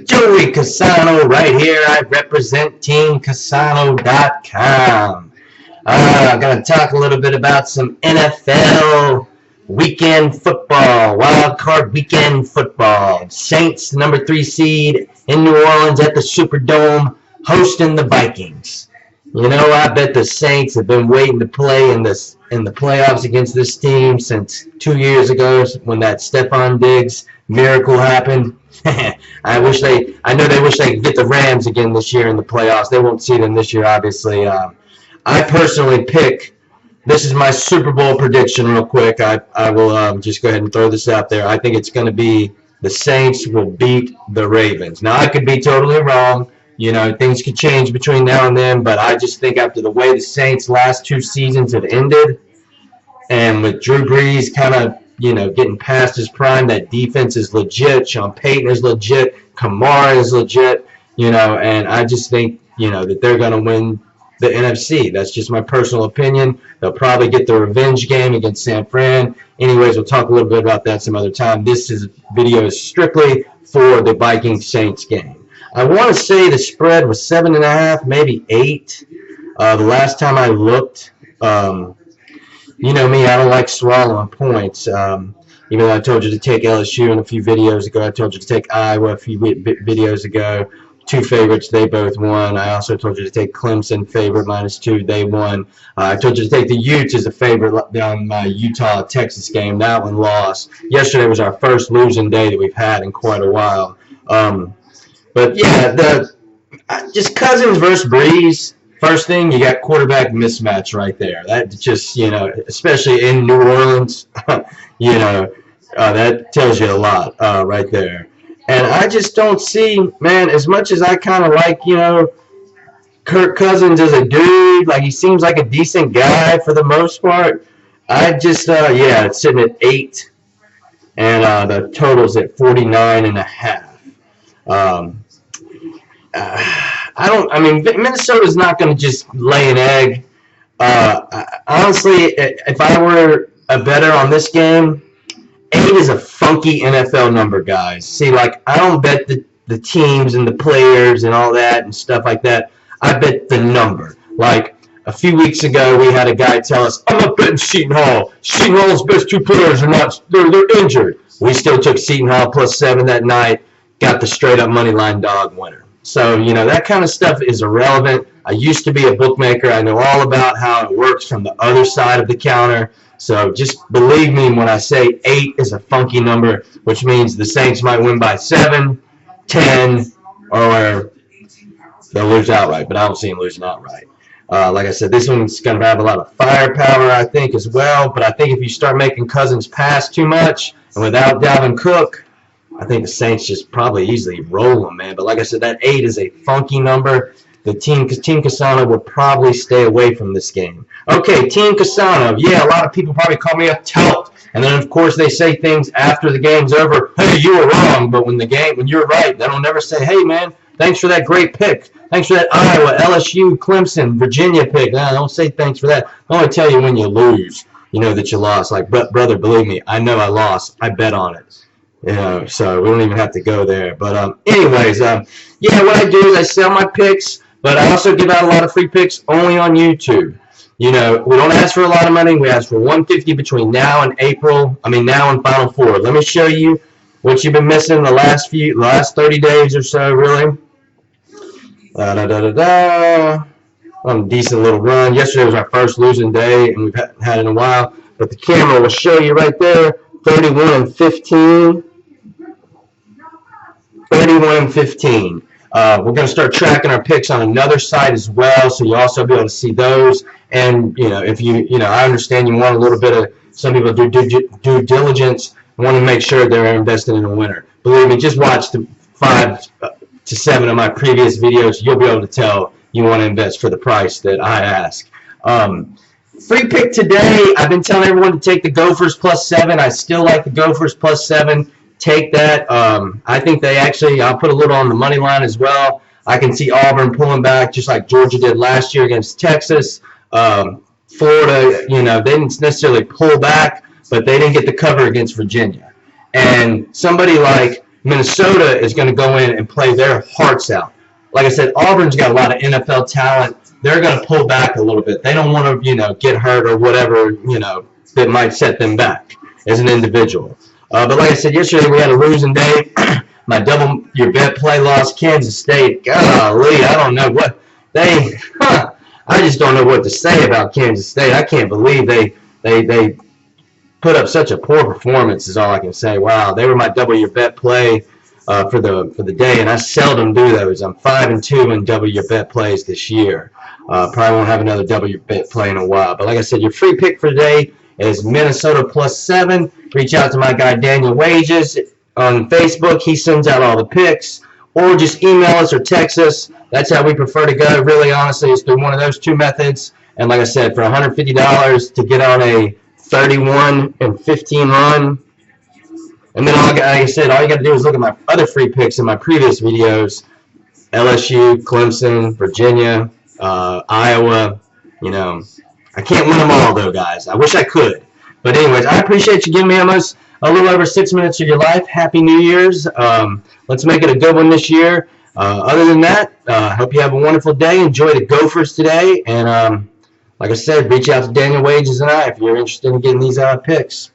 Joey Casano right here. I represent TeamCasano.com. I'm going to talk a little bit about some NFL weekend football, wild card weekend football. Saints, the number 3 seed in New Orleans at the Superdome, hosting the Vikings. You know, I bet the Saints have been waiting to play in the playoffs against this team since 2 years ago when that Stephon Diggs miracle happened. I know they wish they could get the Rams again this year in the playoffs. They won't see them this year, obviously. I personally pick, this is my Super Bowl prediction real quick. I will just go ahead and throw this out there. I think it's going to be the Saints will beat the Ravens. Now, I could be totally wrong. You know, things could change between now and then, but I just think after the way the Saints' last 2 seasons have ended, and with Drew Brees kind of, you know, getting past his prime, that defense is legit. Sean Payton is legit. Kamara is legit. You know, and I just think, you know, that they're going to win the NFC. That's just my personal opinion. They'll probably get the revenge game against San Fran. Anyways, we'll talk a little bit about that some other time. This video is strictly for the Vikings-Saints game. I want to say the spread was 7.5, maybe 8. The last time I looked, you know me, I don't like swallowing points. Even though I told you to take LSU in a few videos ago, I told you to take Iowa a few videos ago. 2 favorites, they both won. I also told you to take Clemson favorite -2, they won. I told you to take the Utes as a favorite on my Utah-Texas game. That one lost. Yesterday was our first losing day that we've had in quite a while. But yeah, just Cousins versus Brees. First thing, you got quarterback mismatch right there. That just, you know, especially in New Orleans, you know, that tells you a lot right there. And I just don't see, man, as much as I kind of like, you know, Kirk Cousins as a dude, like he seems like a decent guy for the most part. I just, yeah, it's sitting at 8, and the total's at 49.5. I mean, Minnesota's not going to just lay an egg. Honestly, if I were a bettor on this game, 8 is a funky NFL number, guys. See, like, I don't bet the teams and the players and all that and stuff like that. I bet the number. Like, a few weeks ago, we had a guy tell us, I'm not betting Seton Hall. Seton Hall's best 2 players are not, they're injured. We still took Seton Hall +7 that night, got the straight-up money line dog winner. So, you know, that kind of stuff is irrelevant. I used to be a bookmaker. I know all about how it works from the other side of the counter. So just believe me when I say 8 is a funky number, which means the Saints might win by 7, 10, or they'll lose outright. But I don't see them losing outright. Like I said, this one's going to have a lot of firepower, I think, as well. But I think if you start making Cousins pass too much, and without Dalvin Cook, I think the Saints just probably easily roll them, man. But like I said, that 8 is a funky number. Team Casano would probably stay away from this game. Okay, Team Casano. Yeah, a lot of people probably call me a tout. And then, of course, they say things after the game's over. Hey, you were wrong. But when you're right, they don't never say, hey, man, thanks for that great pick. Thanks for that Iowa, LSU, Clemson, Virginia pick. Nah, don't say thanks for that. I only tell you when you lose, you know that you lost. Like, brother, believe me, I know I lost. I bet on it. You know, so we don't even have to go there. But anyways, yeah, what I do is I sell my picks, but I also give out a lot of free picks only on YouTube. You know, we don't ask for a lot of money. We ask for $150 between now and now and Final Four. Let me show you what you've been missing the last 30 days or so, really. On a decent little run. Yesterday was our first losing day, and we've had it in a while. But the camera will show you right there, 31-15. 31-15. We're going to start tracking our picks on another site as well, so you'll also be able to see those. And, you know, if you know, I understand you want a little bit of, some people do due diligence, want to make sure they're invested in a winner. Believe me, just watch the 5 to 7 of my previous videos. You'll be able to tell you want to invest for the price that I ask. Free pick today, I've been telling everyone to take the Gophers +7. I still like the Gophers +7. Take that. I think they actually, I'll put a little on the money line as well. I can see Auburn pulling back just like Georgia did last year against Texas. Florida, you know, they didn't necessarily pull back, but they didn't get the cover against Virginia. And somebody like Minnesota is going to go in and play their hearts out. Like I said, Auburn's got a lot of NFL talent. They're going to pull back a little bit. They don't want to, get hurt or whatever, that might set them back as an individual. But like I said, yesterday we had a losing day. My double your bet play lost Kansas State. Golly, I don't know what I just don't know what to say about Kansas State. I can't believe they put up such a poor performance is all I can say. Wow, they were my double your bet play for the day, and I seldom do those. I'm 5-2 in double your bet plays this year. Probably won't have another double your bet play in a while. But like I said, your free pick for today is Minnesota +7. Reach out to my guy Daniel Wages on Facebook. He sends out all the picks, or just email us or text us. That's how we prefer to go. Really, honestly, it's through one of those two methods. And like I said, for $150 to get on a 31-15 run. And then, like I said, all you got to do is look at my other free picks in my previous videos. LSU, Clemson, Virginia, Iowa. I can't win them all, though, guys. I wish I could. But anyways, I appreciate you giving me almost a little over 6 minutes of your life. Happy New Year's. Let's make it a good one this year. Other than that, I hope you have a wonderful day. Enjoy the Gophers today. And like I said, reach out to Daniel Wages and I if you're interested in getting these picks.